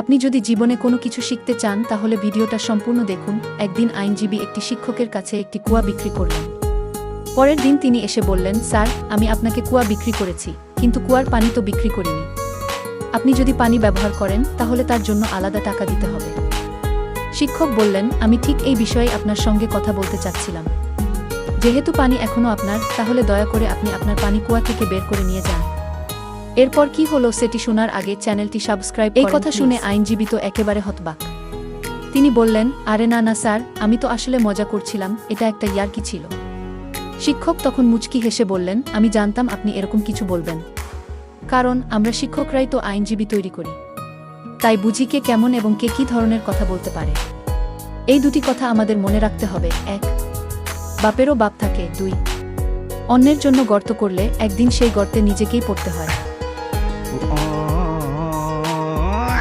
আপনি যদি জীবনে কোনো কিছু শিখতে চান তাহলে ভিডিওটা সম্পূর্ণ দেখুন। একদিন আইনজীবী একটি শিক্ষকের কাছে একটি কুয়া বিক্রি করলেন। পরের দিন তিনি এসে বললেন, স্যার, আমি আপনাকে কুয়া বিক্রি করেছি, কিন্তু কুয়ার পানি তো বিক্রি করিনি। আপনি যদি পানি ব্যবহার করেন তাহলে তার জন্য আলাদা টাকা দিতে হবে। শিক্ষক বললেন, আমি ঠিক এই বিষয়ে আপনার সঙ্গে কথা বলতে চাচ্ছিলাম। যেহেতু পানি এখনও আপনার, তাহলে দয়া করে আপনি আপনার পানি কুয়া থেকে বের করে নিয়ে যান। এরপর কি হলো সেটি শোনার আগে চ্যানেলটি সাবস্ক্রাইব করুন। এই কথা শুনে আইনজীবী তো একেবারে হতবাক। তিনি বললেন, আরে না না স্যার, আমি তো আসলে মজা করছিলাম, এটা একটা ইয়ার্কি ছিল। শিক্ষক তখন মুচকি হেসে বললেন, আমি জানতাম আপনি এরকম কিছু বলবেন, কারণ আমরা শিক্ষকরাই তো আইনজীবী তৈরি করি, তাই বুঝি কে কেমন এবং কে কী ধরনের কথা বলতে পারে। এই দুটি কথা আমাদের মনে রাখতে হবে। 1. বাপেরও বাপ থাকে। 2. অন্যের জন্য গর্ত করলে একদিন সেই গর্তে নিজেকেই পড়তে হয়।